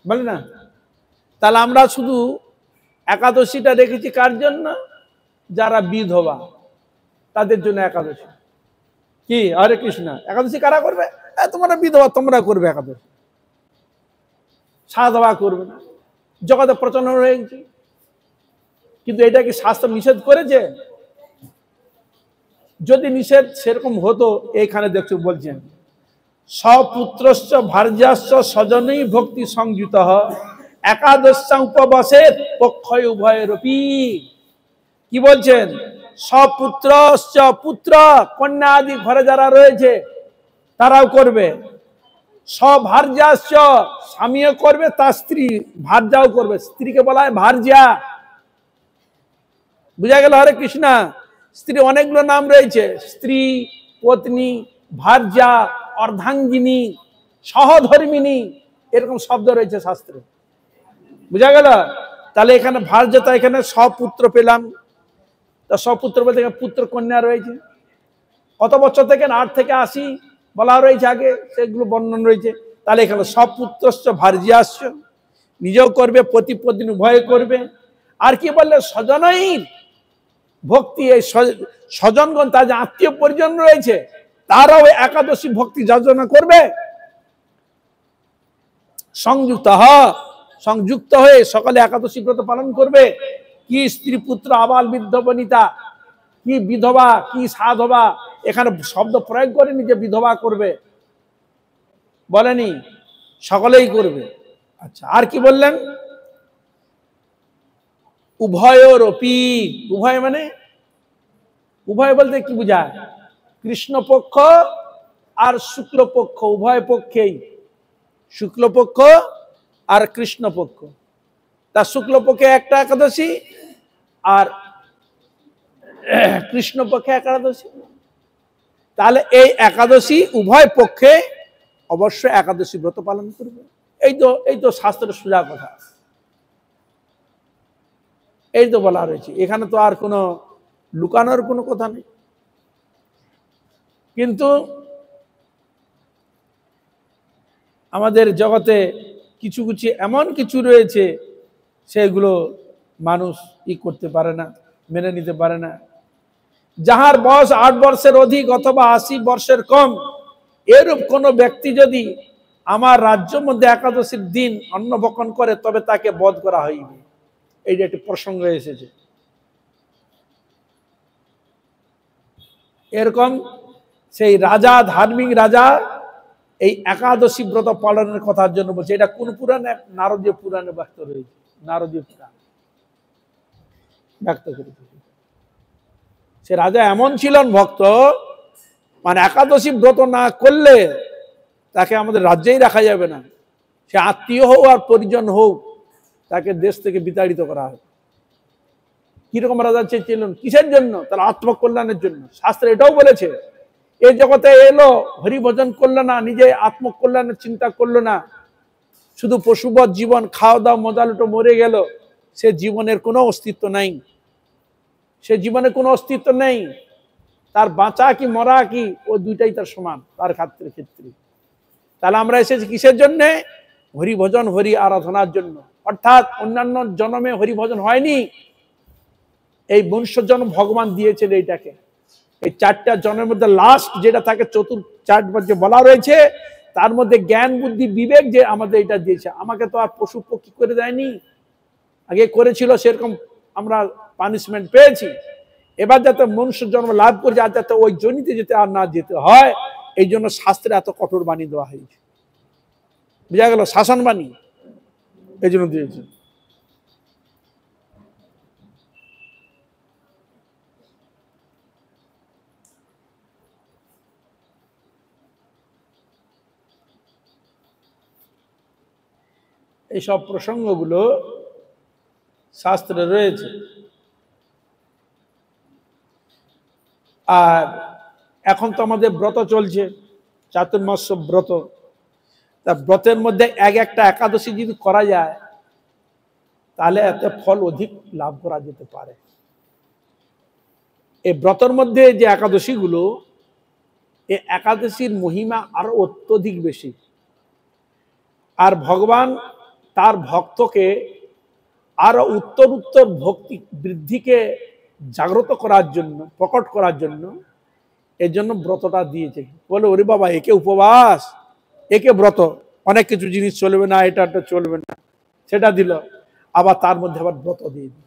বলে না? তাহলে আমরা শুধু একাদশীটা রেখেছি কার জন্য? যারা বিধবা তাদের জন্য একাদশী। কি হরে কৃষ্ণ, একাদশী কারা করবে? তোমরা বিধবা, তোমরা করবে একাদশী, সাধবা করবে না। জগতে প্রচলন হয়ে গেছে, কিন্তু এটা কি শাস্ত্র নিষেধ করেছে? যদি নিষেধ সেরকম হতো, এইখানে দেখছো বলছেন সপুত্রশ্চ ভার্যাশ্চ স্বজনেই ভক্তি সংযুত একাদশা উপবাসে পক্ষয় উভয়েরপি। কি বলছেন? সপুত্রশ্চ, পুত্র কন্যা আদি ঘরে যারা রয়েছে তারাও করবে, সভার্যাশ্চ স্বামীও করবে, তার স্ত্রী ভার্যাও করবে। স্ত্রীকে বলা হয় ভার্যা। বুঝা গেল হরে কৃষ্ণ? স্ত্রী অনেকগুলো নাম রয়েছে, স্ত্রী, পত্নী, ভার্যা, অর্ধাঙ্গিনী, সহধর্মিনী, এরকম শব্দ রয়েছে শাস্ত্রে। বুঝা গেল? তাহলে এখানে ভার্যতা, এখানে সপুত্র পেলাম। তা সপুত্র বলতে পুত্র কন্যা রয়েছে। কত বছর থেকে? 8 থেকে 80 বলা রয়েছে আগে, সেগুলো বর্ণন রয়েছে। তাহলে এখানে সপুত্রশ্চ ভার্যাশ্চ, নিজেও করবে, পতি পত্নী উভয় করবে। আর কি বললে? স্বজনই ভক্তি, এই স্বজনগণ, তার যে আত্মীয় পরিজন রয়েছে তারাও একাদশী ভক্তি যাচনা করবে। সংযুক্ত হয়ে সকালে একাদশী ব্রত পালন করবে। কি স্ত্রী, পুত্র, আবাল, বৃদ্ধ, বনিতা, কি বিধবা, কি সাধবা, এখানে শব্দ প্রয়োগ করেনি যে বিধবা করবে, বলেনি, সকলেই করবে। আচ্ছা, আর কি বললেন? উভয়রপি। উভয় মানে, উভয় বলতে কি বুঝায়? কৃষ্ণপক্ষ আর শুক্লপক্ষ, উভয় পক্ষেই, শুক্লপক্ষ আর কৃষ্ণপক্ষ। তার শুক্লপক্ষে একটা একাদশী আর কৃষ্ণপক্ষে একাদশী। তাহলে এই একাদশী উভয় পক্ষে অবশ্যই একাদশী ব্রত পালন করবে। এই তো শাস্ত্রের সোজা কথা, এই তো বলা রয়েছে। এখানে তো আর কোনো লুকানোর কোনো কথা নেই। কিন্তু আমাদের জগতে কিছু কিছু এমন কিছু রয়েছে, সেগুলো মানুষ করতে পারে না, মেনে নিতে পারে না। যাহার বয়স 8 বর্ষের অধিক অথবা 80 বর্ষের কম, এরূপ কোন ব্যক্তি যদি আমার রাজ্যের মধ্যে একাদশীর দিন অন্ন ভক্ষণ করে, তবে তাকে বধ করা হইবে। এই যে একটি প্রসঙ্গ এসেছে, এরকম সেই রাজা, ধার্মিক রাজা এই একাদশী ব্রত পালনের কথার জন্য বলছে। এটা কোন পুরাণে? নারদীয় পুরাণে ব্যক্ত রয়েছে, নারদীয় পুরাণ ব্যক্ত করেছে। সে রাজা এমন ছিলেন ভক্ত, মানে একাদশী ব্রত না করলে তাকে আমাদের রাজ্যেই রাখা যাবে না। সে আত্মীয় হোক আর পরিজন হোক, তাকে দেশ থেকে বিতাড়িত করা হয়। কিরকম রাজা চেয়েছিলেন? কিসের জন্য? তার আত্মকল্যাণের জন্য। শাস্ত্রে এটাও বলেছে, এই জগতে এলো, হরিভজন করলো না, নিজে আত্মকল্যাণের চিন্তা করলো না, শুধু পশুবৎ জীবন, খাওয়া দাওয়া, মজা লুটো, মরে গেল। সে জীবনের কোনো অস্তিত্ব নাই, সে জীবনে কোনো অস্তিত্ব নেই। তার বাঁচা কি মরা কি, ও দুইটাই তার সমান তার ক্ষেত্রে। তাহলে আমরা এসেছি কিসের জন্যে? হরিভজন, হরি আরাধনার জন্য। অর্থাৎ অন্যান্য জন্মে হরিভজন হয়নি, এই মনুষ্য জন্ম ভগবান দিয়েছেন এইটাকে। এই 4টা জন্মের মধ্যে লাস্ট যেটা থাকে, চারবার যে বলা রয়েছে, তার মধ্যে জ্ঞান, বুদ্ধি, বিবেক যে আমাদের এটা দিয়েছে। আমাকে তো আর পশু পক্ষী করে দেয়নি, আগে করেছিল, সেরকম আমরা পানিশমেন্ট পেয়েছি। এবার যাতে মনুষ্য জন্ম লাভ করে, আর যাতে ওই জনিতে যেতে আর না যেতে হয়, এই জন্য শাস্ত্রে এত কঠোর বাণী দেওয়া হয়েছে। বুঝা গেল? শাসন বাণী এই জন্য দিয়েছে। এইসব প্রসঙ্গগুলো শাস্ত্রে রয়েছে। আর এখন তো আমাদের ব্রত চলছে, চাতুর্মাস্য ব্রত। তা ব্রতের মধ্যে একটা একাদশী যদি করা যায়, তাহলে এত ফল অধিক লাভ করা যেতে পারে। এই ব্রতের মধ্যে যে একাদশী গুলো, এই একাদশীর মহিমা আরো অত্যধিক বেশি। আর ভগবান তার ভক্তকে আরো উত্তর উত্তর ভক্তি বৃদ্ধিকে জাগ্রত করার জন্য, প্রকট করার জন্য এর জন্য ব্রতটা দিয়েছে। বলে ওরে বাবা, একে উপবাস, একে ব্রত, অনেক কিছু জিনিস চলবে না, এটা চলবে না, সেটা দিল। আবার তার মধ্যে আবার ব্রত দিয়ে দিল,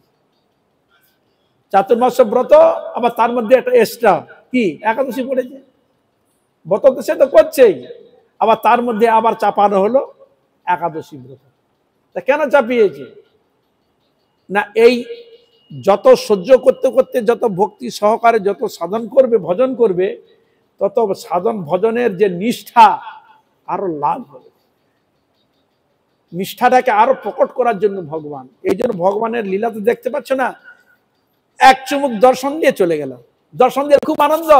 চাতুর্মাস্য ব্রত, আবার তার মধ্যে একটা এক্সট্রা কি একাদশী পড়েছে। ব্রত তো সে তো করছেই, আবার তার মধ্যে আবার চাপানো হলো একাদশী ব্রত। তা কেন চাপিয়েছে না, এই যত সহ্য করতে করতে, যত ভক্তি সহকারে যত সাধন করবে, ভজন করবে, তত সাধন ভজনের যে নিষ্ঠা আরো লাভ হবে। নিষ্ঠাটাকে আরো প্রকট করার জন্য ভগবান, এই জন্য ভগবানের লীলা তো দেখতে পাচ্ছ না, এক চুমুক দর্শন দিয়ে চলে গেল, দর্শন দিয়ে খুব আনন্দ,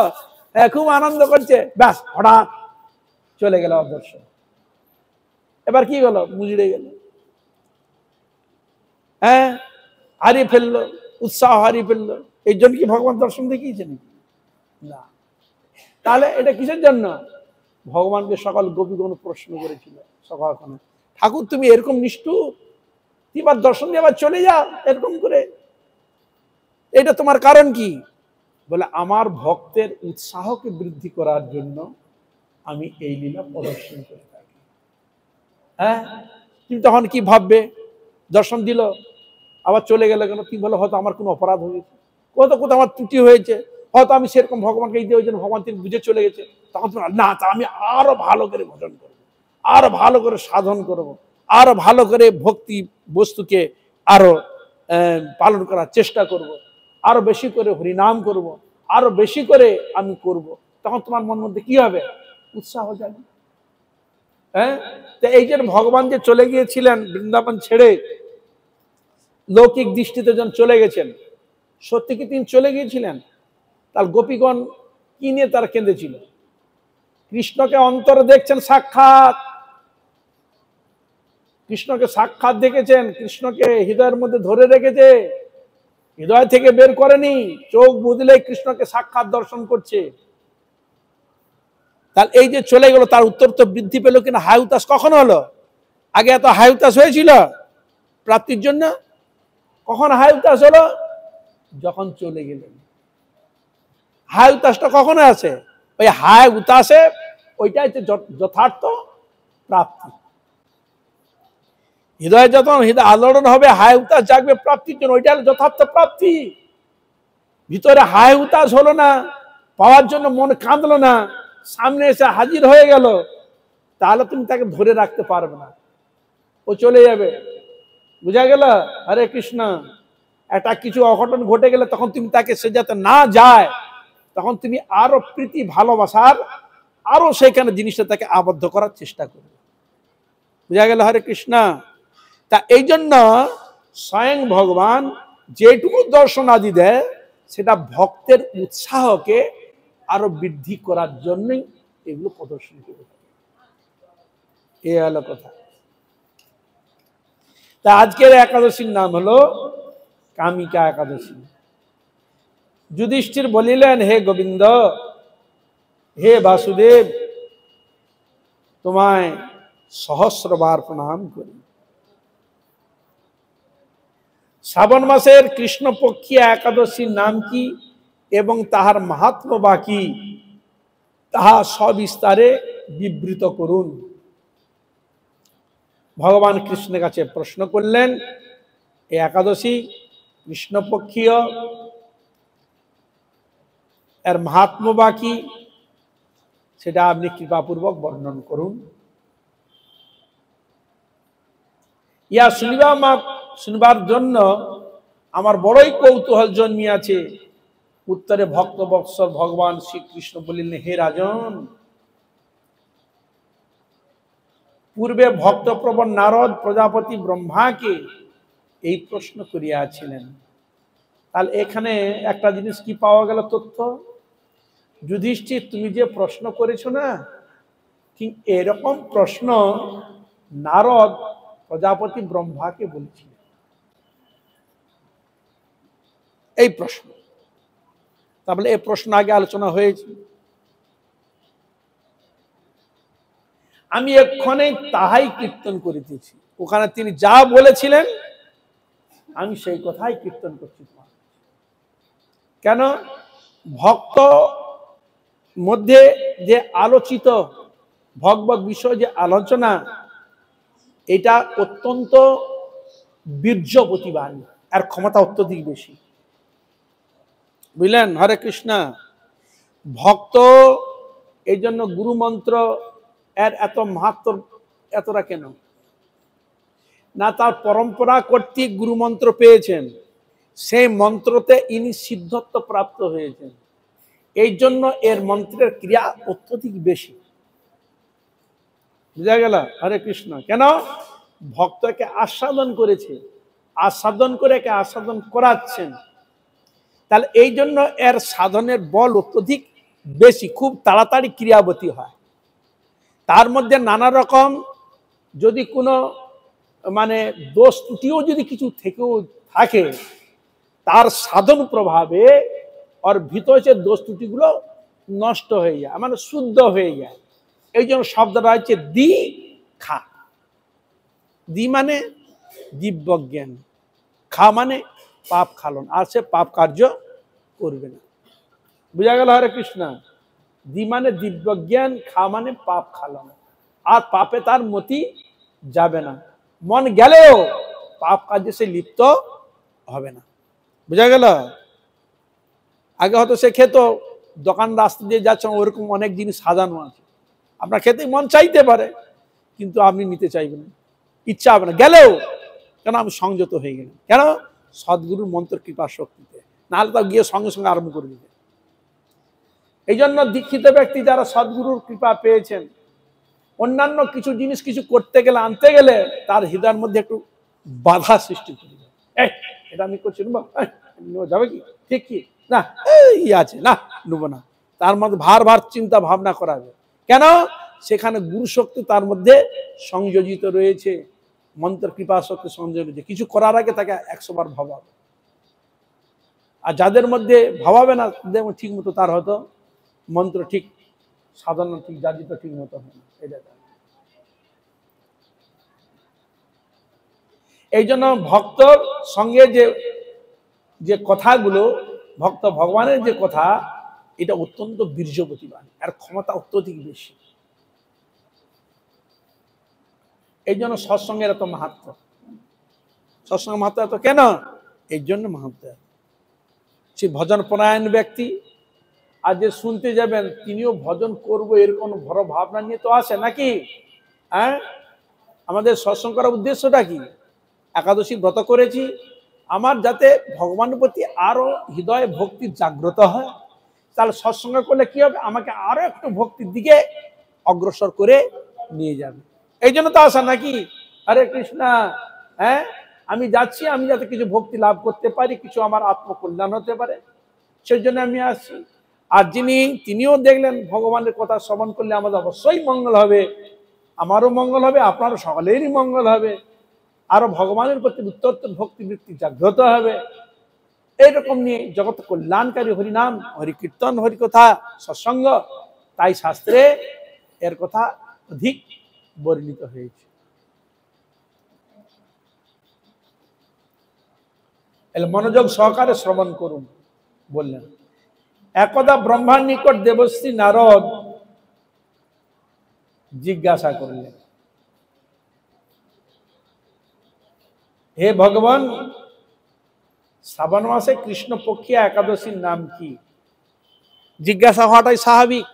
খুব আনন্দ করছে, ব্যাস হঠাৎ চলে গেল দর্শন। এবার কি গেল, মুজড়ে গেল, হ্যাঁ, হারিয়ে ফেললো, উৎসাহ হারিয়ে ফেললো। এই জন্য কি ভগবান দর্শন দেখিয়েছে নাকি? না। তাহলে এটা কিসের জন্য? ভগবানকে সকাল গোপীগণ প্রশ্ন করেছিল সকালখানে, ঠাকুর তুমি এরকম নিষ্ঠুর, এবার দর্শন দিয়ে আবার চলে যাও এরকম করে, এটা তোমার কারণ কি? বলে আমার ভক্তের উৎসাহকে বৃদ্ধি করার জন্য আমি এই লীলা প্রদর্শন করে থাকি। হ্যাঁ, তুমি তখন কি ভাববে, দর্শন দিল আবার চলে গেল কেন? তুমি বলে হয়তো আমার কোনো অপরাধ হয়েছে, কোথাও আমার ত্রুটি হয়েছে, হয়তো আমি সেরকম ভগবানকে এই দিয়ে ভগবান তিনি বুঝে চলে গেছে। তখন তুমি না, তা আমি আরো ভালো করে ভজন করবো, আরো ভালো করে সাধন করব, আরো ভালো করে ভক্তি বস্তুকে আরো পালন করার চেষ্টা করব, আরো বেশি করে হরিনাম করব, আরো বেশি করে আমি করব। তখন তোমার মন মধ্যে কি হবে? উৎসাহ যাবে। হ্যাঁ, তো এই যে ভগবান যে চলে গিয়েছিলেন বৃন্দাবন ছেড়ে, লৌকিক দৃষ্টিতে যখন চলে গেছেন, সত্যি কি তিনি চলে গিয়েছিলেন? তার গোপীগণ কি নিয়ে তারা কেঁদেছিল? কৃষ্ণকে অন্তরে দেখছেন সাক্ষাৎ, কৃষ্ণকে সাক্ষাৎ দেখেছেন, কৃষ্ণকে হৃদয়ের মধ্যে ধরে রেখেছে, হৃদয় থেকে বের করেনি, চোখ বুঝলে কৃষ্ণকে সাক্ষাৎ দর্শন করছে। তাহলে এই যে চলে গেল, তার উত্তর তো বৃদ্ধি পেল কিনা? হায় উতাস কখন হলো? আগে এত হায় উতাস হয়েছিল প্রাপ্তির জন্য? কখন হায় উতাস হলো? যখন চলে গেলেন। হায় উতাসটা কখন আছে? ওই হায় উতাসে ওইটাই তো যথার্থ প্রাপ্তি। হৃদয়ে যখন হৃদয় আলোড়ন হবে, হায় উতাস জাগবে প্রাপ্তির জন্য, ওইটা যথার্থ প্রাপ্তি। ভিতরে হায় উতাস হলো না, পাওয়ার জন্য মন কাঁদলো না, সামনে এসে হাজির হয়ে গেল, তাহলে তুমি তাকে ধরে রাখতে পারবে না, ও চলে যাবে। বুঝা গেল? হরে কৃষ্ণ। একটা কিছু অঘটন ঘটে গেলে তখন তুমি তাকে, সে যাতে না যায়, তখন তুমি আরো প্রীতি ভালোবাসার আরো সেখানে জিনিসটা তাকে আবদ্ধ করার চেষ্টা করবে। বুঝা গেল? হরে কৃষ্ণ। তা এই জন্য স্বয়ং ভগবান যেটুকু দর্শন আদি দেয়, সেটা ভক্তের উৎসাহকে আরো বৃদ্ধি করার জন্যই এগুলো প্রদর্শন করে থাকে। এই হলো কথা। তা আজকের একাদশীর নাম হলো কামিকা একাদশী। যুধিষ্ঠির বলিলেন, হে গোবিন্দ, হে বাসুদেব, তোমায় সহস্রবার প্রণাম করি। শ্রাবণ মাসের কৃষ্ণপক্ষী একাদশীর নাম কি এবং তাহার মাহাত্ম্য বা কি, তাহা সবিস্তারে বিবৃত করুন। ভগবান কৃষ্ণের কাছে প্রশ্ন করলেন, এই একাদশী কৃষ্ণপক্ষীয়, এর মাহাত্ম্য বা কি, সেটা আপনি কৃপাপূর্বক বর্ণন করুন। ইয়া শুনবার জন্য আমার বড়ই কৌতূহল জন্মিয়াছে। উত্তরে ভক্তবৎসল ভগবান শ্রীকৃষ্ণ বলিলেন, হে রাজন, পূর্বে ভক্তপ্রবণ নারদ প্রজাপতি ব্রহ্মাকে এই প্রশ্ন করিয়াছিলেন। তাহলে এখানে একটা জিনিস কি পাওয়া গেল তথ্য? যুধিষ্ঠির, তুমি যে প্রশ্ন করেছো না, ঠিক এরকম প্রশ্ন নারদ প্রজাপতি ব্রহ্মাকে বলেছিলেন। এই প্রশ্ন, তাহলে এই প্রশ্ন আগে আলোচনা হয়েছে। আমি এক্ষণে তাহাই কীর্তন করিতেছি। ওখানে তিনি যা বলেছিলেন আমি সেই কথাই কীর্তন করছি। কেন? ভক্ত মধ্যে যে আলোচিত ভগবত বিষয় যে আলোচনা, এটা অত্যন্ত বীর্য প্রতিবান, আর ক্ষমতা অত্যধিক বেশি। বুঝলেন? হরে কৃষ্ণ। ভক্ত এই জন্য গুরু মন্ত্র এর এত মাহাত্ম এতটা কেন না? তার পরম্পরা কর্তৃক গুরু মন্ত্র পেয়েছেন, সেই মন্ত্রতে ইনি সিদ্ধত্ব প্রাপ্ত হয়েছেন, এই জন্য এর মন্ত্রের ক্রিয়া অত্যধিক বেশি। বুঝা গেল? হরে কৃষ্ণ। কেন? ভক্তকে আস্বাদন করেছে, আস্বাদন করে একে আস্বাদন করাচ্ছেন, তাহলে এই জন্য এর সাধনের বল অত্যধিক বেশি, খুব তাড়াতাড়ি ক্রিয়াবতী হয়। তার মধ্যে নানা রকম যদি কোনো মানে দোষ ত্রুটিও যদি কিছু থেকেও থাকে, তার সাধন প্রভাবে ওর ভিতরে যে দোষ ত্রুটিগুলো নষ্ট হয়ে যায়, মানে শুদ্ধ হয়ে যায়। এই জন্য শব্দটা হচ্ছে দীক্ষা। দি মানে দিব্যজ্ঞান, খা মানে পাপ খালন, আর সে পাপ কার্য করবে না। বুঝা গেল? হরে কৃষ্ণ। দি মানে দিব্যজ্ঞান, খা মানে পাপ খালন, আর পাপে তার মতি যাবে না, মন গেলেও পাপ কার্যে সে লিপ্ত হবে না। বুঝা গেল? আগে হয়তো সে খেত, দোকান রাস্তা দিয়ে যাচ্ছে, ওরকম অনেক জিনিস সাজানো আছে, আপনার খেতে মন চাইতে পারে, কিন্তু আপনি নিতে চাইবেন, ইচ্ছা হবে না, গেলেও কেন? আমি সংযত হয়ে গেলাম। কেন? সদ্গুরুর মন্ত্র কৃপা শক্তিতে, নাহলে তো গিয়ে সঙ্গে সঙ্গে আরম্ভ করে দিবে। এই জন্য দীক্ষিত ব্যক্তি যারা সদ্গুরুর কৃপা পেয়েছেন, অন্যান্য কিছু জিনিস কিছু করতে গেলে, আনতে গেলে তার হৃদয়ের মধ্যে একটু বাধা সৃষ্টি করবে। এটা আমি করছি, যাবে কি? ঠিক কি না, ই আছে না, নেব না। তার মধ্যে ভার ভার চিন্তা ভাবনা করাবে। কেন? সেখানে গুরু শক্তি তার মধ্যে সংযোজিত রয়েছে, মন্ত্র কৃপা শক্তি সংযোজিত রয়েছে। কিছু করার আগে তাকে 100 বার ভাবাবে। আর যাদের মধ্যে ভাবাবে না, ঠিক মতো তার হয়তো মন্ত্র ঠিক সাধনা ঠিক যাজিত ঠিক মতো হয় না। এটা এই জন্য ভক্তর সঙ্গে যে কথাগুলো, ভক্ত ভগবানের যে কথা, এটা অত্যন্ত বীর্য প্রতিবান, আর ক্ষমতা অত্যধিক বেশি। এই জন্য সৎসঙ্গের এত মাহাত্ম। সৎসঙ্গের মাহাত্ম এত কেন? এই জন্য মাহাত্ম। সে ভজন পরায়ণ ব্যক্তি, আর যে শুনতে যাবেন তিনিও ভজন করবো এরকম বড় ভাবনা নিয়ে তো আসে নাকি? হ্যাঁ, আমাদের সৎসঙ্গ করার উদ্দেশ্যটা কি? একাদশী ব্রত করেছি, আমার যাতে ভগবানের প্রতি আরো হৃদয়ে ভক্তি জাগ্রত হয়, তাহলে সৎসঙ্গ করলে কি হবে? আমাকে আরো একটু ভক্তির দিকে অগ্রসর করে নিয়ে যাবে। এই জন্য তো আসা নাকি? হরে কৃষ্ণ। হ্যাঁ, আমি যাচ্ছি, আমি যাতে কিছু ভক্তি লাভ করতে পারি, কিছু আমার আত্মকল্যাণ হতে পারে, সেই জন্য আমি আসছি। আর তিনিও দেখলেন ভগবানের কথা শ্রবণ করলে আমাদের অবশ্যই মঙ্গল হবে, আমারও মঙ্গল হবে, আপনারও সকলেরই মঙ্গল হবে, আরো ভগবানের প্রতি উত্তরোত্তর ভক্তি বৃত্তি জাগ্রত হবে। এইরকম নিয়ে জগৎ কল্যাণকারী হরিনাম, হরিকীর্তন, হরিকথা, সৎসঙ্গ, তাই শাস্ত্রে এর কথা অধিক বর্ণিত হয়েছে। মনোযোগ সহকারে শ্রবণ করুন বললেন। একদা ব্রহ্মার নিকট দেবশ্রী নারদ জিজ্ঞাসা করলেন, হে ভগবান, শ্রাবণ মাসে কৃষ্ণপক্ষিয়া একাদশীর নাম কি? জিজ্ঞাসা হওয়াটাই স্বাভাবিক।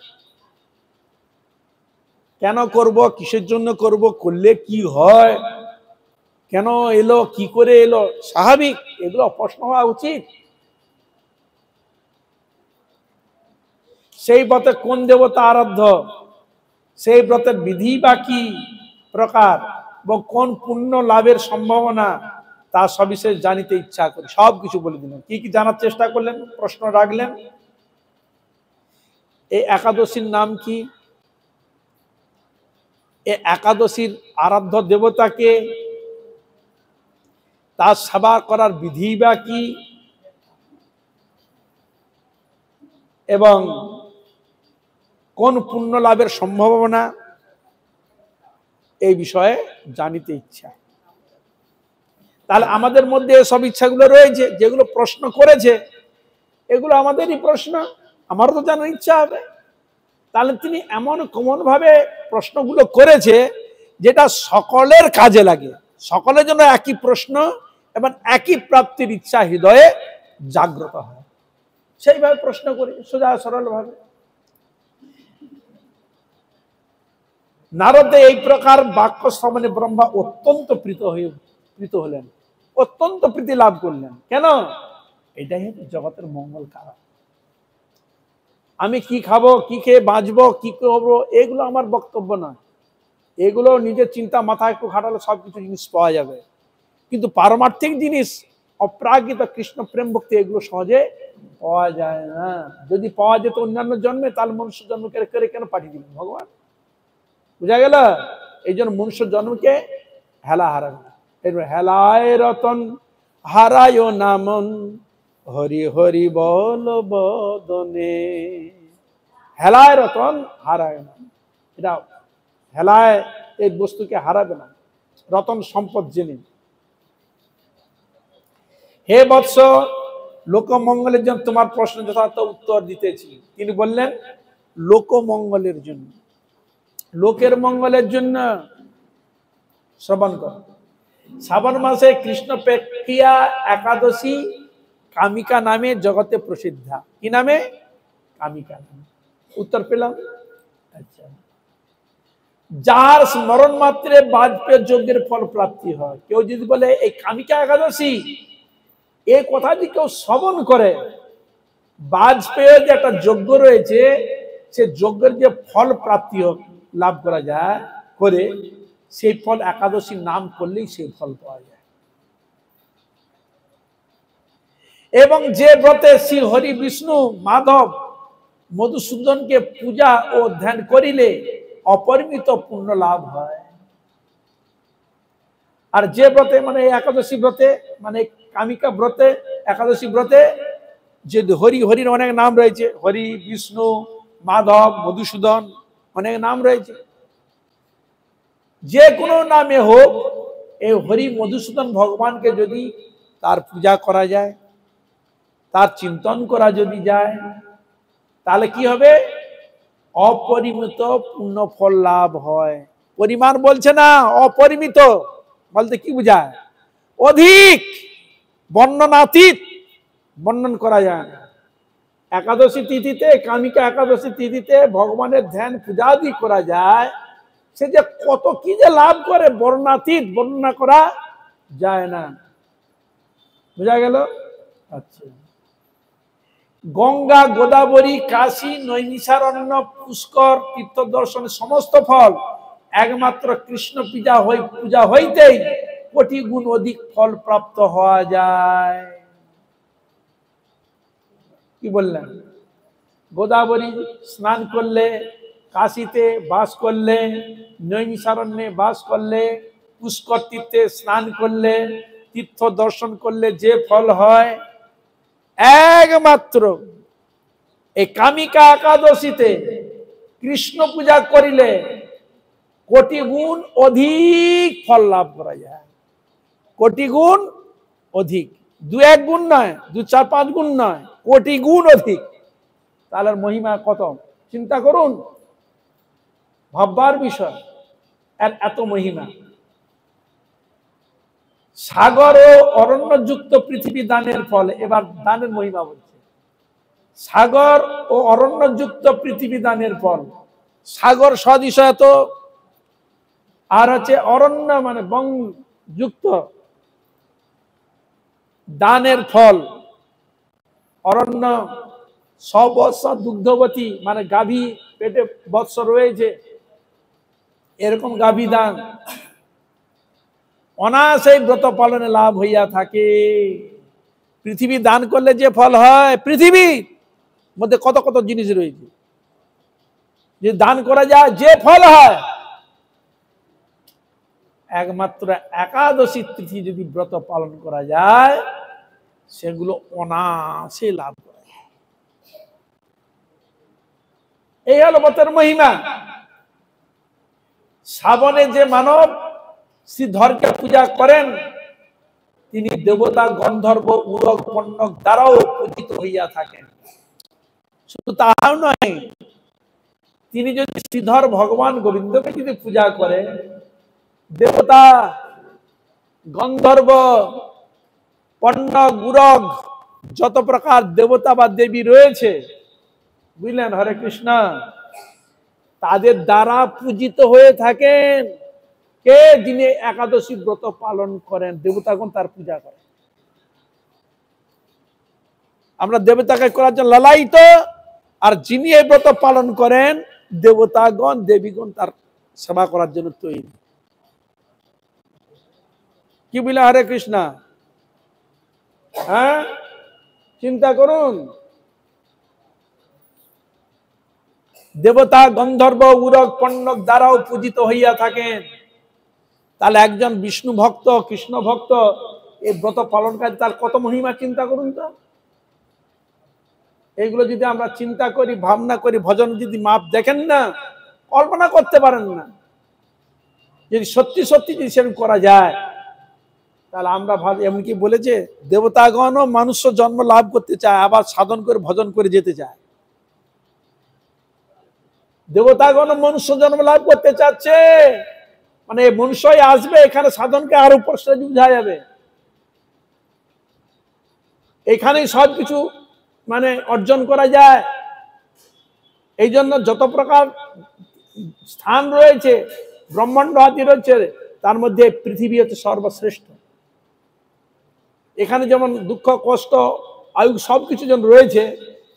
কেন করব, কিসের জন্য করব, করলে কি হয়, কেন এলো, কি করে এলো, স্বাভাবিক, এগুলো প্রশ্ন হওয়া উচিত। সেই ব্রতে কোন দেবতা আরাধ্য, সেই ব্রতের বিধি বা কি প্রকার, এবং কোন পুণ্য লাভের সম্ভাবনা, তা সবিশেষ জানিতে ইচ্ছা করি। সব কিছু বলে দিলেন। কি কি জানার চেষ্টা করলেন, প্রশ্ন রাখলেন। এই একাদশীর নাম কি, এই একাদশীর আরাধ্য দেবতাকে, তার সেবা করার বিধি বা কি, এবং কোন পুণ্য লাভের সম্ভাবনা, এই বিষয়ে জানিতে ইচ্ছা। তাহলে আমাদের মধ্যে সব ইচ্ছাগুলো রয়েছে, যেগুলো প্রশ্ন করেছে এগুলো আমাদেরই প্রশ্ন, আমারও তো জানার ইচ্ছা হবে। তাহলে তিনি এমন কমন ভাবে প্রশ্নগুলো করেছে যেটা সকলের কাজে লাগে, সকলের জন্য একই প্রশ্ন এবং একই প্রাপ্তির ইচ্ছা হৃদয়ে জাগ্রত হয়, সেইভাবে প্রশ্ন করি সোজা সরল ভাবে। নারদে এই প্রকার বাক্য শ্রবণে ব্রহ্মা অত্যন্ত প্রীত হলেন, অত্যন্ত প্রীতি লাভ করলেন। কেন? এটাই হচ্ছে জগতের মঙ্গল কারণ। আমি কি খাবো, কি খেয়ে বাঁচবো, কি করবো, এগুলো আমার বক্তব্য নয়। এগুলো নিজের চিন্তা মাথায় একটু খাটালে সবকিছু জিনিস পাওয়া যাবে, কিন্তু পারমার্থিক জিনিস অপ্রাকৃত কৃষ্ণ প্রেম ভক্তি এগুলো সহজে পাওয়া যায় না। যদি পাওয়া যেত অন্যান্য জন্মে, তাহলে মনুষ্য জন্ম করে কেন পাঠিয়ে দিলেন ভগবান? বুঝা গেল? এই জন্য মনুষ্য জন্মকে হেলা হারাবে না। এরপর হেলায় রতন হারায় নামন হরি হরি বল বদনে। হেলায় রতন হারায় না, এটা হেলায় এই বস্তুকে হারাবে না। রতন সম্পদ জেনে। হে বৎস, লোকমঙ্গলের জন্য তোমার প্রশ্ন যথার্থ উত্তর দিতেছি। তিনি বললেন লোকমঙ্গলের জন্য, লোকের মঙ্গলের জন্য শ্রবণ কর। শ্রাবণ মাসে কৃষ্ণ প্রেক্ষিয়া একাদশী কামিকা নামে জগতে প্রসিদ্ধা। কি নামে? কামিকা নামে। উত্তর পেলাম। আচ্ছা, যার স্মরণ মাত্রে বাজপেয় যজ্ঞের ফল প্রাপ্তি হয়। কেউ যদি বলে এই কামিকা একাদশী, এই কথা যদি কেউ শ্রবণ করে, বাজপেয় যে একটা যজ্ঞ রয়েছে, সে যজ্ঞের যে ফল প্রাপ্তি লাভ করা যায় করে, সেই ফল একাদশীর নাম করলেই সেই ফল পাওয়া যায়। এবং যে ব্রতে শ্রী হরি বিষ্ণু মাধব মধুসূদনকে পূজা ও ধ্যান করিলে অপরিমিত পুণ্য লাভ হয়। আর যে ব্রতে মানে একাদশী ব্রতে, মানে কামিকা ব্রতে, একাদশী ব্রতে যে হরির অনেক নাম রয়েছে, হরি, বিষ্ণু, মাধব, মধুসূদন, অনেক নাম রয়েছে। যে কোনো নামে হোক, এই হরি মধুসূদন ভগবানকে যদি তার পূজা করা যায়, তার চিন্তন করা যদি যায়, তাহলে কি হবে? অপরিমিত পুণ্য ফল লাভ হয়। পরিমাণ বলছে না, অপরিমিত বলতে কি বোঝায়? অধিক, বর্ণনাতীত, বর্ণন করা যায় না। একাদশী তিথিতে, কামিকা একাদশী তিথিতে ভগবানের ধ্যান পূজাদি করা যায়, সে যে কত কি যে লাভ করে বর্ণাতীত, বর্ণনা করা যায় না। বুঝা গেল? আচ্ছা, গঙ্গা, গোদাবরী, কাশী, নৈমিষারণ্য, পুষ্কর তীর্থ দর্শনের সমস্ত ফল একমাত্র কৃষ্ণ পূজা হইতেই কোটি গুণ অধিক ফল প্রাপ্ত হওয়া যায়। কি বললেন? গোদাবরী স্নান করলে, কাশীতে বাস করলে, নৈমিষারণ্যে বাস করলে, পুষ্কর তীর্থে স্নান করলে, তীর্থ দর্শন করলে যে ফল হয়, একমাত্র এই কামিকা একাদশীতে কৃষ্ণ পূজা করিলে কোটি গুণ অধিক ফল লাভ করা যায়। কোটি গুণ অধিক, 2-1 গুণ নয়, 2-4-5 গুণ নয়, কোটি গুণ অধিক। তাহলে মহিমা কত চিন্তা করুন, ভাববার বিষয়। এত মহিমা। সাগর ও অরণ্যযুক্ত পৃথিবী দানের ফল। এবার দানের মহিমা বলছে। সাগর ও অরণ্যযুক্ত পৃথিবী দানের ফল। সাগর সদৃশত, আর হচ্ছে অরণ্য মানে বন যুক্ত দানের ফল। অরণ্য সবৎস দুগ্ধবতী, মানে গাভী পেটে বৎস রয়েছে, এরকম গাভী দান অনায়াসেই ব্রত পালনে লাভ হইয়া থাকে। পৃথিবী দান করলে যে ফল হয়, পৃথিবীর মধ্যে কত কত জিনিস রয়েছে, যে দান করা যায় যে ফল হয়, একমাত্র একাদশী তিথি যদি ব্রত পালন করা যায়, সেগুলো অনায়াসে লাভ করা যায়। এই হলো ব্রতের মহিমা। শ্রাবণে যে মানব শ্রীধরকে পূজা করেন তিনি দেবতা গন্ধর্ব উরগ পণ্যক দ্বারাও পূজিত হইয়া থাকেন। শুধু তাহাও নয়, তিনি যদি শ্রীধর ভগবান গোবিন্দকে যদি পূজা করে, দেবতা গন্ধর্ব পণ্যক উরগ যত প্রকার দেবতা বা দেবী রয়েছে, বুঝলেন, হরে কৃষ্ণ, তাদের দ্বারা পূজিত হয়ে থাকেন। কে? যিনি একাদশী ব্রত পালন করেন, দেবতাগণ তার পূজা করেন। আমরা দেবতাকে করার জন্য লালায়িত, আর যিনি এই ব্রত পালন করেন দেবতাগণ দেবীগণ তার সেবা করার জন্য তৈরি। কি বলে? হরে কৃষ্ণ। হ্যাঁ, চিন্তা করুন, দেবতা গন্ধর্ব উরগ পণ্যক দ্বারাও পূজিত হইয়া থাকেন। তাহলে একজন বিষ্ণু ভক্ত, কৃষ্ণ ভক্ত এই ব্রত পালনকারী, তার কত মহিমা চিন্তা করুন তো। এইগুলো যদি আমরা চিন্তা করি, ভাবনা করি, ভজন যদি মাপ দেখেন না, কল্পনা করতে পারেন না। যদি সত্যি সত্যি যদি সেরকম করা যায়, তাহলে আমরা এমনকি বলেছে দেবতাগণও মানুষ জন্ম লাভ করতে চায়, আবার সাধন করে ভজন করে যেতে চায়। দেবতাগণ মনুষ্য জন্ম লাভ করতে চাচ্ছে, মানে মনুষ্যই আসবে এখানে, সাধনকে আরো প্রশ্রয় বুঝা যাবে। এখানেই সবকিছু মানে অর্জন করা যায়। এই জন্য যত প্রকার স্থান রয়েছে, ব্রহ্মাণ্ড আদি রয়েছে, তার মধ্যে পৃথিবী হচ্ছে সর্বশ্রেষ্ঠ। এখানে যেমন দুঃখ কষ্ট আয়ু সবকিছু যেমন রয়েছে,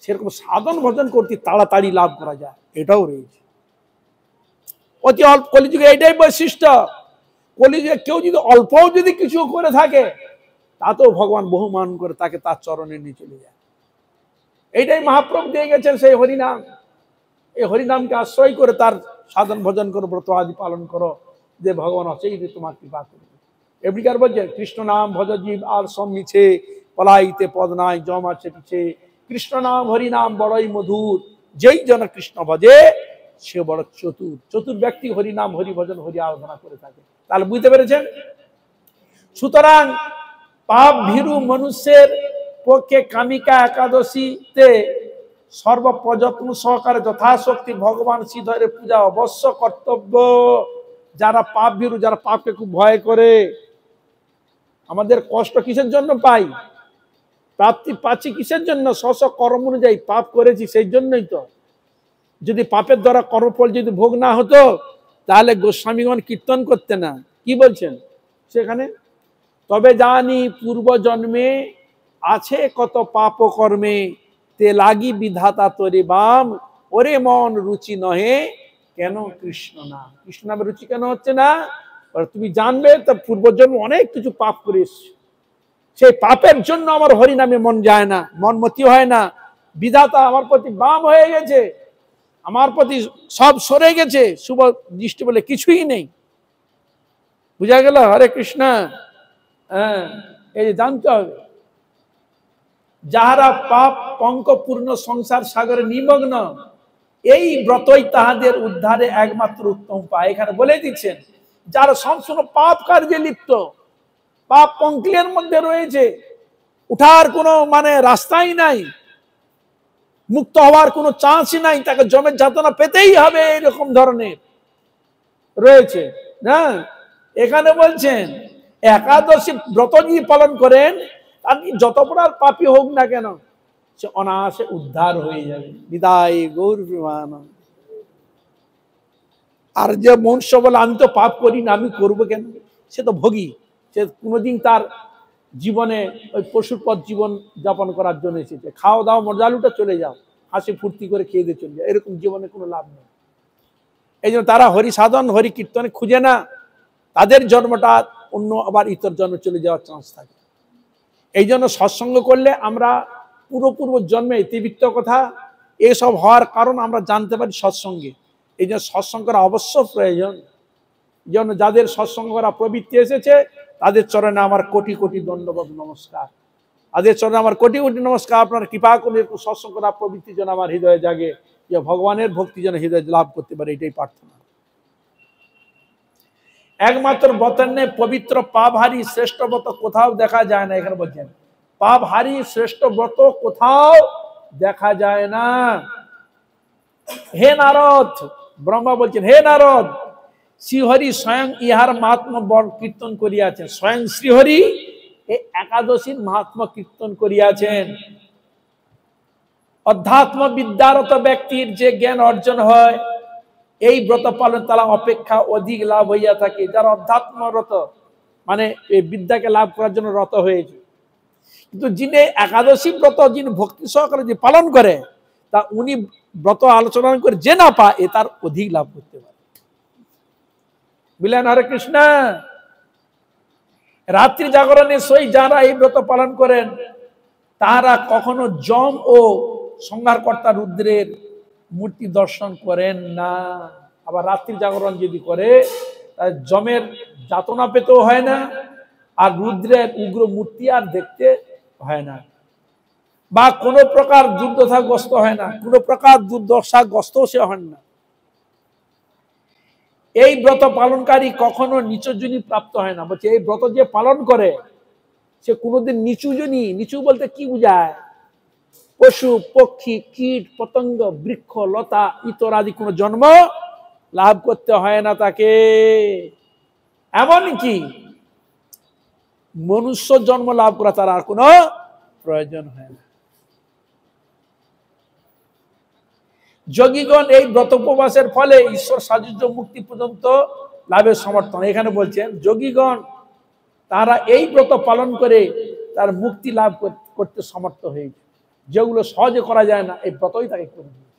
সেরকম সাধন ভজন করতে তাড়াতাড়ি লাভ করা যায়, এটাও রয়েছে। অতি অল্প কলিযুগে এইটাই বৈশিষ্ট্য। কলিযুগে কেউ যদি অল্পও যদি কিছু করে থাকে, তাতেও ভগবান বহুমান করে তাকে তার চরণে নিয়ে চলে যায়। এইটাই মহাপ্রভু দিয়ে গেছেন, সেই হরিনাম। এই হরিনামকে আশ্রয় করে তার সাধন ভজন করো, ব্রত আদি পালন করো, যে ভগবান অচেই তোমার কৃপা করবে। এবিকার বলছে কৃষ্ণ নাম ভজ জীব আর সব মিছে, পলাইতে পদ নাই জম আছে পিছে, কৃষ্ণ নাম হরিনাম বড়ই মধুর, যেই জন কৃষ্ণ ভজে সে বড় চতুর। চতুর ব্যক্তি হরিনাম হরি ভজন হরি আরাধনা করে থাকে। তাহলে বুঝতে পেরেছেন? সুতরাং পাপ ভীরু মানুষের পক্ষে কামিকা একাদশীতে সর্বপ্রযত্ন সহকারে যথাশক্তি ভগবান শ্রীধরের পূজা অবশ্য কর্তব্য। যারা পাপ ভীরু, যারা পাপকে খুব ভয় করে, আমাদের কষ্ট কিসের জন্য পাই? প্রাপ্তি পাচ্ছি কিসের জন্য? স্ব কর্ম অনুযায়ী পাপ করেছি, সেই জন্যই তো। যদি পাপের দ্বারা কর্মফল যদি ভোগ না হতো, তাহলে গোস্বামীগণ কীর্তন করতে না। কি বলছেন সেখানে? তবে জানি পূর্ব জন্মে আছে কত পাপ কর্মে, তে লাগি বিধাতা তোরে বাম, ওরে মন রুচি নহে কেন কৃষ্ণ নাম। কৃষ্ণ নামের রুচি কেন হচ্ছে না? তুমি জানবে তো পূর্বজন্ম অনেক কিছু পাপ করে এসছো, সেই পাপের জন্য আমার হরিনামে মন যায় না, মন মতি হয় না। বিধাতা আমার প্রতি বাম হয়ে গেছে, আমার প্রতি সব সরে গেছে, শুভ দৃষ্টি বলে কিছুই নেই। বুঝা গেল? হরে কৃষ্ণ। হ্যাঁ, এই জানতে হবে। যাহারা পাপ পঙ্কপূর্ণ সংসার সাগরে নিমগ্ন, এই ব্রতই তাহাদের উদ্ধারে একমাত্র উত্তম উপায়। এখানে বলে দিচ্ছেন, যারা সবসময় পাপ কার্যে লিপ্ত, পাপ পঙ্কিলের মধ্যে রয়েছে, উঠার কোনো মানে রাস্তাই নাই, মুক্ত হওয়ার কোনো চান্সই নাই, তাকে জমের যাতনা পেতেই হবে, এরকম ধরনের রয়েছে না। এখানে বলছেন একাদশী ব্রত যদি পালন করেন, আপনি যত প্রকার পাপী হোক না কেন, সে অনায়াসে উদ্ধার হয়ে যাবে। বিদায় গৌর প্রেমানন্দ। আর যে মনুষ্য বলে আমি তো পাপ করি না, আমি করবো কেন, সে তো ভোগী। সে কোনোদিন তার জীবনে ওই পশুর পথ জীবন যাপন করার জন্য এসেছে। খাও দাও মজা লুটা চলে যাও, হাসি ফুর্তি করে খেয়ে দিয়ে চলে যাও, এরকম জীবনে কোনো লাভ নেই। এই জন্য তারা হরি সাধন হরি কীর্তনে খুঁজে না, তাদের জন্মটা অন্য আবার ইতর জন্ম চলে যাওয়ার চান্স থাকে। এই জন্য সৎসঙ্গ করলে আমরা পূর্ব জন্মে ইতিবৃত্ত কথা এসব হওয়ার কারণ আমরা জানতে পারি সৎসঙ্গে। এই জন্য সৎসঙ্গ করা অবশ্য প্রয়োজন। এই জন্য যাদের সৎসঙ্গ করা প্রবৃত্তি এসেছে, তাদের চরণে আমার কোটি কোটি দণ্ডবত নমস্কার। তাদের চরণে আমার কোটি কোটি নমস্কার। আপনার কৃপা করে সৎসঙ্গ করা প্রবৃত্তি যেন আমার হৃদয়ে জাগে, যে ভগবানের ভক্তি যেন হৃদয়ে লাভ করতে পারে, এটাই প্রার্থনা। একমাত্র ব্রতের নেই পবিত্র পাপহারী শ্রেষ্ঠ ব্রত কোথাও দেখা যায় না। এখানে বলছেন পাপহারী শ্রেষ্ঠ ব্রত কোথাও দেখা যায় না। হে নারদ, ব্রহ্মা বলছেন হে নারদ, শ্রীহরি স্বয়ং ইহার মাহাত্ম্য বড় কীর্তন করিয়াছেন। স্বয়ং শ্রীহরি এই একাদশীর মাহাত্ম্য কীর্তন করিয়াছেন। অধ্যাত্ম বিদ্যারত ব্যক্তির যে জ্ঞান অর্জন হয় এই ব্রত পালন তারা অপেক্ষা অধিক লাভ হইয়া থাকে। যারা অধ্যাত্মরত মানে এই বিদ্যাকে লাভ করার জন্য রত হয়েছে, কিন্তু যিনি একাদশী ব্রত যিনি ভক্তি সহকারে যে পালন করে তা উনি ব্রত আলোচনা করে যে না পায় এ তার অধিক লাভ করতে পারে। বুঝলেন? হরে কৃষ্ণ। রাত্রি জাগরণে সই যারা এই ব্রত পালন করেন তারা কখনো যম ও সংহারকর্তা রুদ্রের মূর্তি দর্শন করেন না। আবার রাত্রি জাগরণ যদি করে তাহলে যমের যাতনা পেতেও হয় না, আর রুদ্রের উগ্র মূর্তি আর দেখতে হয় না, বা কোনো প্রকার দুর্দশাগ্রস্ত হয় না, কোনো প্রকার দুর্দশাগ্রস্ত সে হন না। এই ব্রত পালনকারী কখনো নিচু জনি প্রাপ্ত হয় না। বলছে এই ব্রত যে পালন করে সে কোনোদিন নিচু জনি, নিচু বলতে কি বুঝায়? পশু পক্ষী কীট পতঙ্গ বৃক্ষ লতা ইত্যাদি কোনো জন্ম লাভ করতে হয় না তাকে। এমনকি মনুষ্য জন্ম লাভ করা তার আর কোনো প্রয়োজন হয় না। যোগীগণ এই ব্রত উপবাসের ফলে ঈশ্বর সাযুজ্য মুক্তি পর্যন্ত লাভের সমর্থন। এখানে বলছেন যোগীগণ তারা এই ব্রত পালন করে তার মুক্তি লাভ করতে সমর্থ হয়েছে, যেগুলো সহজে করা যায় না এই ব্রতই তাকে করে দিয়েছে।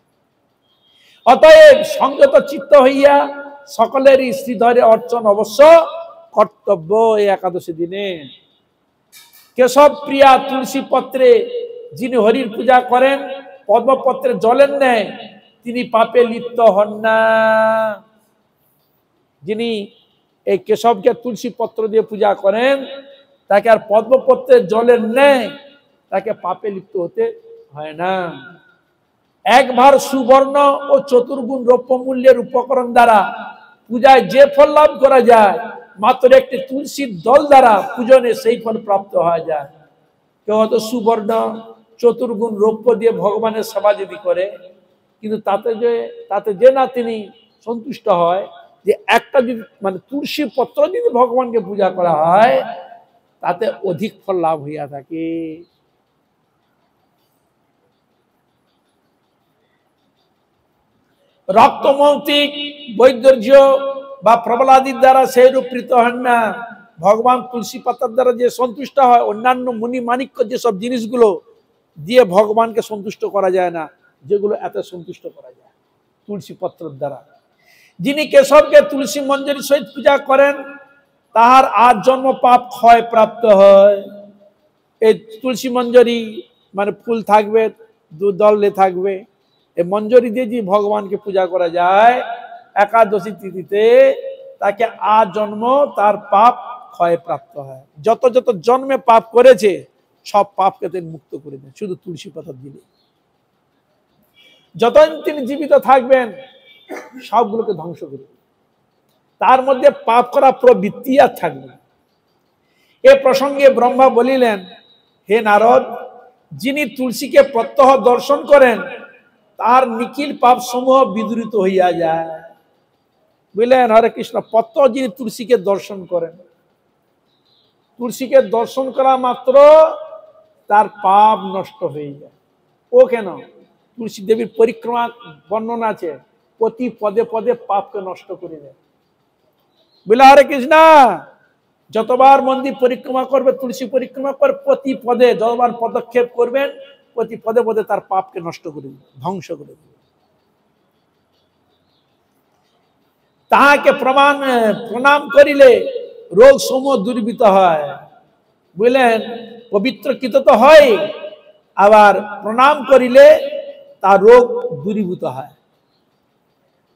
অতএব সংযত চিত্ত হইয়া সকলেরই শ্রীধরে অর্চন অবশ্য কর্তব্য। এই একাদশী দিনে কেশব প্রিয়া তুলসী পত্রে যিনি হরির পূজা করেন পদ্মপত্রে জলের ন্যায় তিনি পাপে লিপ্ত হন না। যিনি এই কেশবকে তুলসী পত্র দিয়ে পূজা করেন তাকে আর পদ্মপত্রের জলের ন্যায় তাকে পাপে লিপ্ত হতে হয় না। একবার সুবর্ণ ও চতুর্গুণ রৌপ্য মূল্যের উপকরণ দ্বারা পূজায় যে ফল লাভ করা যায় মাত্র একটি তুলসীর দল দ্বারা পূজনে সেই ফল প্রাপ্ত হওয়া যায়। কেউ হয়তো সুবর্ণ চতুর্গুণ রৌপ্য দিয়ে ভগবানের সেবা যদি করে, কিন্তু তাতে যে না তিনি সন্তুষ্ট হয় যে একটা যদি মানে তুলসী পত্র যদি ভগবানকে পূজা করা হয় তাতে অধিক ফল লাভ হইয়া থাকে। রক্তমৌক্তিক বৈদর্য বা প্রবলাদির দ্বারা সেইরূপ প্রীত হন না। ভগবান তুলসী পাতার দ্বারা যে সন্তুষ্ট হয়, অন্যান্য মুনি মাণিক্য যেসব জিনিসগুলো দিয়ে ভগবানকে সন্তুষ্ট করা যায় না, যেগুলো এত সন্তুষ্ট করা যায় তুলসী পত্রের দ্বারা। যিনি কেশবকে তুলসী মঞ্জরি সহিত পূজা করেন তাহার আজ জন্ম পাপ ক্ষয় প্রাপ্ত হয়। এই তুলসী মঞ্জরি মানে ফুল থাকবে, দলে থাকবে, এই মঞ্জরি দিয়ে যে ভগবানকে পূজা করা যায় একাদশী তিথিতে তাকে আজ জন্ম তার পাপ ক্ষয় প্রাপ্ত হয়। যত যত জন্মে পাপ করেছে সব পাপকে তিনি মুক্ত করে দেন শুধু তুলসী পাতা দিলে। যতদিন তিনি জীবিত থাকবেন সবগুলোকে ধ্বংস করে, তার মধ্যে পাপ করা প্রবৃত্তি আর থাকবে। এ প্রসঙ্গে ব্রহ্মা বলিলেন হে নারদ, যিনি তুলসীকে প্রত্যহ দর্শন করেন তার নিখিল পাপ সমূহ বিদূরিত হইয়া যায়। বুঝলেন? হরে কৃষ্ণ। প্রত্যহ যিনি তুলসীকে দর্শন করেন, তুলসীকে দর্শন করা মাত্র তার পাপ নষ্ট হয়ে যায়। ও কেন? তুলসী দেবীর পরিক্রমা বর্ণনা আছে, প্রতি পদে পদে পাপকে নষ্ট করে দেয়। বুঝলে? হরে কৃষ্ণ। যতবার মন্দির পরিক্রমা করবে, তুলসী পরিক্রমা করে প্রতি পদে যতবার পদক্ষেপ করবেন প্রতি পদে পদে তার পাপকে নষ্ট করে দেবে, ধ্বংস করে দেবে। তাহাকে প্রণাম করিলে রোগ সমূহ দূরীভূত হয়। বুঝলেন? পবিত্রকৃত তো হয়, আবার প্রণাম করিলে তার রোগ দূরীভূত হয়।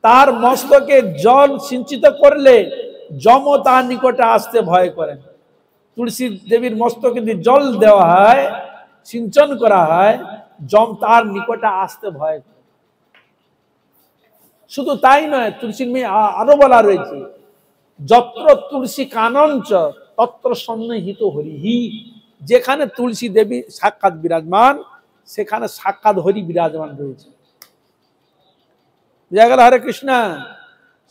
তার মস্তকে জল সিঞ্চিত করলে যম তার নিকটে আসতে ভয় করেন। তুলসী দেবীর মস্তকে যদি জল দেওয়া হয়, সিঞ্চন করা হয়, যম তার নিকটে আসতে ভয় করে। শুধু তাই নয়, তুলসীর মেয়ে আরো বলা রয়েছে যত্র তুলসী কানঞ্চ তত্র সন্নিহিত হরিহি, যেখানে তুলসী দেবী সাক্ষাৎ বিরাজমান সেখানে সাক্ষাৎ হরি বিরাজমান রয়েছে। বুঝা গেল? হরে কৃষ্ণ,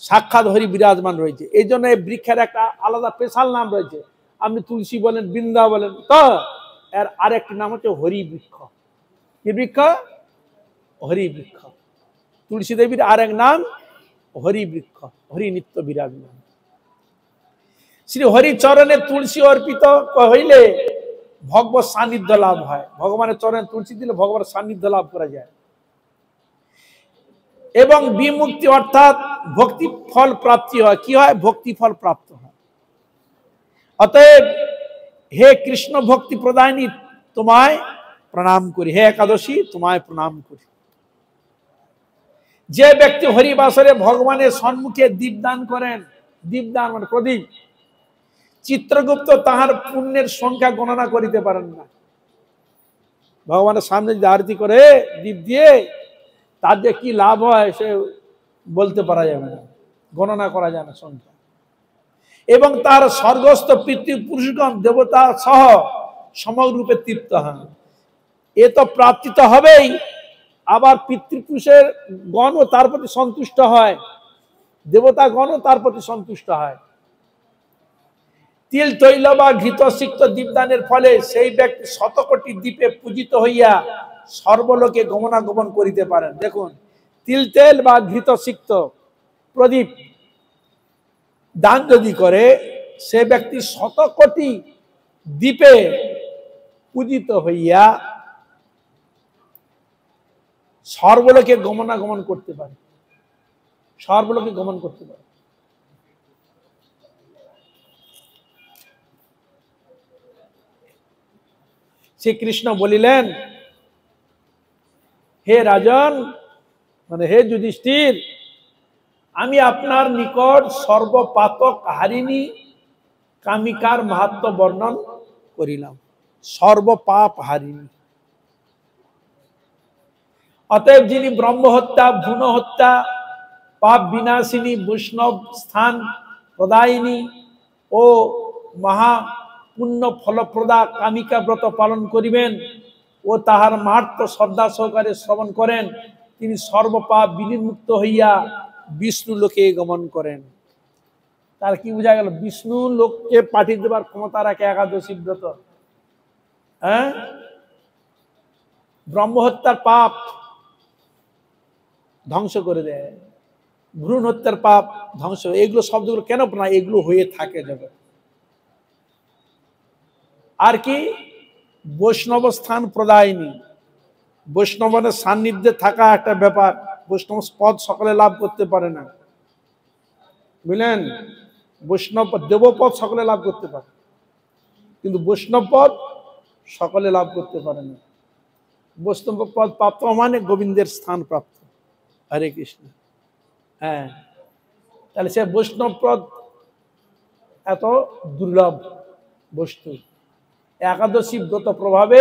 সাক্ষাৎ হরি বিরাজমান রয়েছে। এই জন্য এই বৃক্ষের একটা আলাদা স্পেশাল নাম রয়েছে। আপনি তুলসী বলেন, বৃন্দা বলেন, তো এর আরেকটি নাম হচ্ছে হরি বৃক্ষ। কি বৃক্ষ? হরি বৃক্ষ। তুলসী দেবীর আরেক নাম হরি বৃক্ষ, হরি নিত্য বিরাজমান। শ্রী হরি চরণে তুলসী অর্পিত হইলে ভগবত সান্নিধ্য লাভ হয়। ভগবানের চরণে তুলসী দিলে ভগবানের সান্নিধ্য লাভ করা যায় এবং বিমুক্তি অর্থাৎ ভক্তি ফল প্রাপ্তি হয়। কি হয়? ভক্তি ফল প্রাপ্ত হয়। অতএব হে কৃষ্ণ ভক্তি প্রদায়িনী, তোমায় প্রণাম করি। হে একাদশী, তোমায় প্রণাম করি। যে ব্যক্তি হরিবাসরে ভগবানের সম্মুখে দীপদান করেন, দীপদান মানে প্রদীপ, চিত্রগুপ্ত তাহার পুণ্যের সংখ্যা গণনা করিতে পারেন না। ভগবানের সামনে যদি আরতি করে দীপ দিয়ে, তার যে কি লাভ হয় সে বলতে পারা যাবে না, গণনা করা যায় না সংখ্যা। এবং তার স্বর্গস্থ পিতৃপুরুষগণ দেবতা সহ সমরূপে তৃপ্ত হন। এ তো প্রাপ্তি তো হবেই, আবার পিতৃপুরুষের গণও তার প্রতি সন্তুষ্ট হয়, দেবতা গণও তার প্রতি সন্তুষ্ট হয়। তিল তৈল বা ঘৃত সিক্ত দীপদানের ফলে সেই ব্যক্তি শতকোটি দ্বীপে পূজিত হইয়া সর্বলোকে গমনাগমন করিতে পারেন। দেখুন, তিল তেল বা ঘৃত সিক্ত প্রদীপ দান যদি করে, সে ব্যক্তি শতকোটি দ্বীপে পূজিত হইয়া সর্বলোকে গমনাগমন করতে পারে, সর্বলোকে গমন করতে পারে। শ্রীকৃষ্ণ বলিলেন, হে রাজন, মানে হে যুধিষ্ঠির, আমি আপনার নিকট সর্বপাতক হারিণী কামিকার মাহাত্ম্য বর্ণন করিলাম। সর্বপাপ হারিণী, অতএব যিনি ব্রহ্মহত্যা, ভ্রূণ হত্যা, পাপ বিনাশিনী, বৈষ্ণব স্থান প্রদায়িনী ও মহা পুণ্য ফলপ্রদা কামিকা ব্রত পালন করিবেন ও তাহার মাহাত্ম্য শ্রদ্ধা সহকারে শ্রবণ করেন, তিনি সর্বপাপ বিনির্মুক্ত হইয়া বিষ্ণু লোকে গমন করেন। তার কি বোঝা গেল? বিষ্ণু লোককে পাঠিয়ে দেবার ক্ষমতা রাখে একাদশী ব্রত। হ্যাঁ, ব্রহ্মহত্যার পাপ ধ্বংস করে দেয়, ভ্রূণ হত্যার পাপ ধ্বংস। এগুলো শব্দগুলো কেন না, এগুলো হয়ে থাকে জগৎ। আর কি? বৈষ্ণব স্থান প্রদায়িনী, বৈষ্ণবের সান্নিধ্যে থাকা একটা ব্যাপার। বৈষ্ণব পদ সকলে লাভ করতে পারে না, বুঝলেন? বৈষ্ণব দেবপদ সকলে লাভ করতে পারে, কিন্তু বৈষ্ণব পদ সকলে লাভ করতে পারে না। বৈষ্ণব পদ প্রাপ্ত মানে গোবিন্দের স্থান প্রাপ্ত। হরে কৃষ্ণ। হ্যাঁ, তাহলে সে বৈষ্ণব পদ এত দুর্লভ বস্তু, একাদশী ব্রত প্রভাবে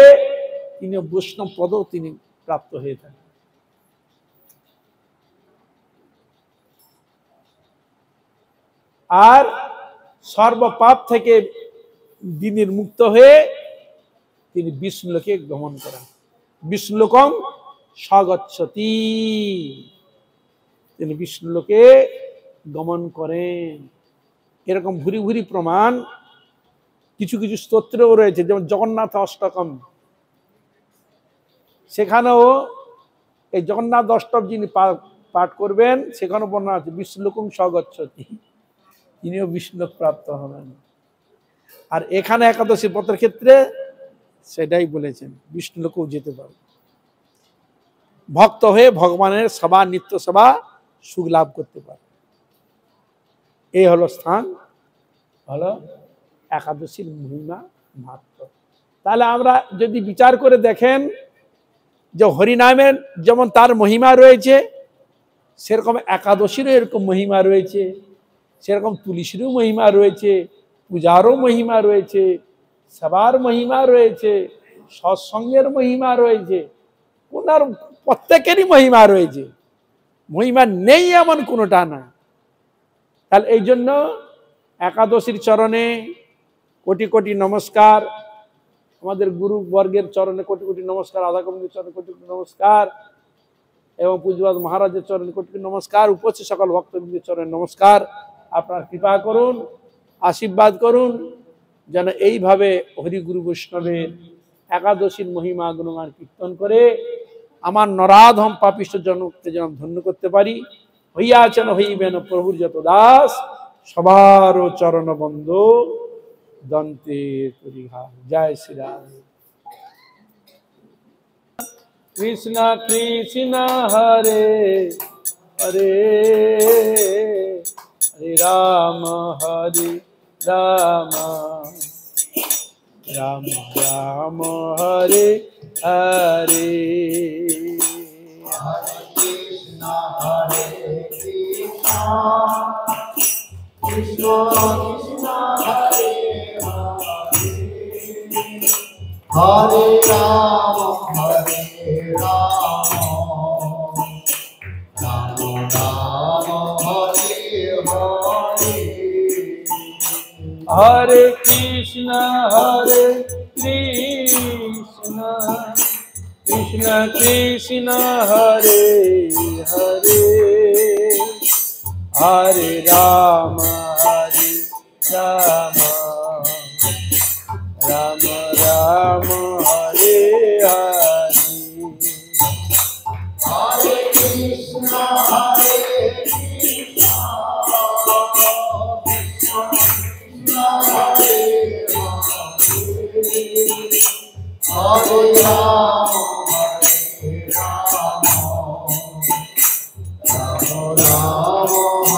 তিনি বৈষ্ণব পদও তিনি প্রাপ্ত হয়ে থাকেন। আর সর্বপাপ থেকে দিনের মুক্ত হয়ে তিনি বিষ্ণুলোকে গমন করেন। বিষ্ণুলোকং স্বগচ্ছতি, তিনি বিষ্ণুলোকে গমন করেন। এরকম ভুরি ভুরি প্রমাণ কিছু কিছু স্তোত্রেও রয়েছে, যেমন জগন্নাথ অষ্টকম, সেখানেও এই জগন্নাথ অষ্টক যিনি পাঠ করবেন সেখানেও বর্ণনা আছে বিষ্ণুলোকং স্বগচ্ছতি, তিনিও বিষ্ণুলোক প্রাপ্ত হবেন। আর এখানে একাদশী ব্রতের ক্ষেত্রে সেটাই বলেছেন, বিষ্ণুলোকেও যেতে পারে। ভক্ত হয়ে ভগবানের সেবা, নিত্য সেবা সুখ লাভ করতে পারে। এই হলো স্থান, হলো একাদশীর মহিমা মাত্র। তাহলে আমরা যদি বিচার করে দেখেন যে হরিনামের যেমন তার মহিমা রয়েছে, সেরকম একাদশীরও এরকম মহিমা রয়েছে, সেরকম তুলসীরও মহিমা রয়েছে, পূজারও মহিমা রয়েছে, সেবার মহিমা রয়েছে, সৎসঙ্গের মহিমা রয়েছে, ওনার প্রত্যেকেরই মহিমা রয়েছে। মহিমা নেই এমন কোনোটা না। তাহলে এই জন্য একাদশীর চরণে কোটি কোটি নমস্কার, আমাদের গুরু বর্গের চরণে কোটি কোটি নমস্কার, রাধা কবির চরণে কোটি কোটি নমস্কার এবং পূজ্যপাদ মহারাজের চরণে কোটি কোটি নমস্কার, উপস্থিত সকল ভক্তবৃন্দের চরণে নমস্কার। আপনার কৃপা করুন, আশীর্বাদ করুন যেন এইভাবে হরিগুরু বৈষ্ণবের একাদশীর মহিমা গুণগান কীর্তন করে আমার নরাধম পাপিষ্ঠ জনকে যেন ধন্য করতে পারি। হইয়াছেন হইবেন প্রভুর যত দাস, সবার চরণ বন্ধ দন্তে পরিহার। জয় শ্রীরাম। কৃষ্ণ কৃষ্ণ হরে হরে, হরে রাম হরে রাম, রাম রাম হরে হরে। হরে কৃষ্ণ হরে কৃষ্ণ, কৃষ্ণ কৃষ্ণ হরে হরে, হরে রাম হরে রাম, রাম রাম হরে হরে। হরে কৃষ্ণ হরে কৃষ্ণ, কৃষ্ণ কৃষ্ণ হরে হরে, হরে রাম রাম, রাম রাম হরে হরে। হরে কৃষ্ণ হরে কৃষ্ণ, কৃষ্ণ কৃষ্ণ হরে হরে, হরে রাম হরে রাম,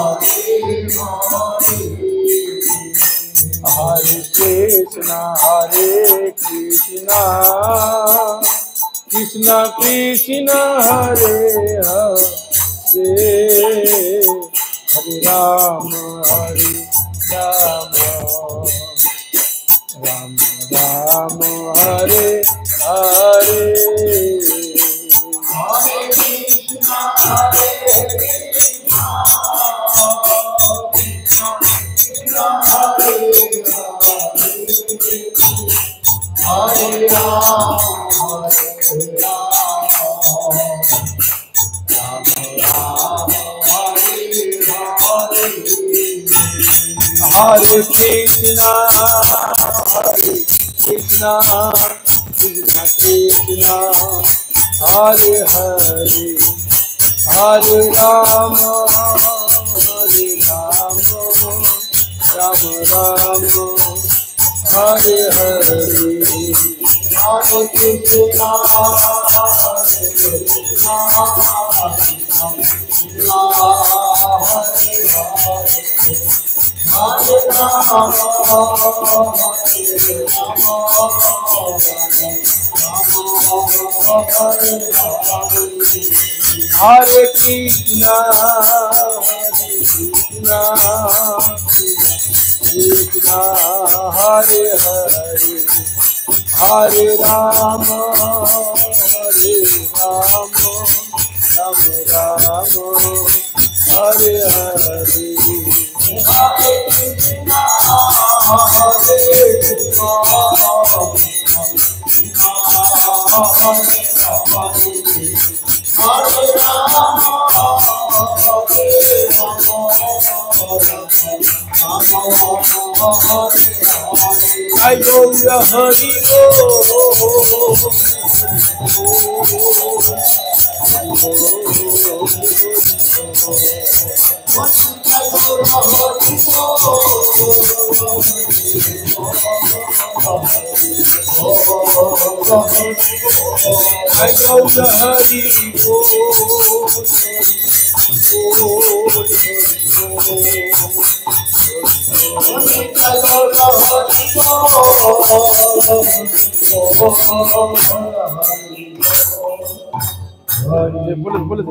রাম রাম হরে হরে। হরে কৃষ্ণ হরে কৃষ্ণ, কৃষ্ণ কৃষ্ণ হরে হরে, হরে রাম রাম, রাম রাম হরে হরে। হরে কৃষ্ণ হরে কৃষ্ণ, কৃষ্ণ কৃষ্ণ হরে হরে, হরে রাম হরে রাম, রাম রাম হরে হরে। হরে কৃষ্ণ হরে কৃষ্ণ, কৃষ্ণ কৃষ্ণ হরে হরে, হরে Ram Ram Ram Hare Hare. Hare Krishna, Hare Krishna, Krishna Hare Hare, Hare Rama, Hare Rama, Rama Hare Hare. Hare Krishna, Krishna Hare Hare, Hare Rama, Ram Ram, Hare Hare. Hare Krishna, Hare Krishna, Hare Rama, I go to Hari I go to Hari बोले बोले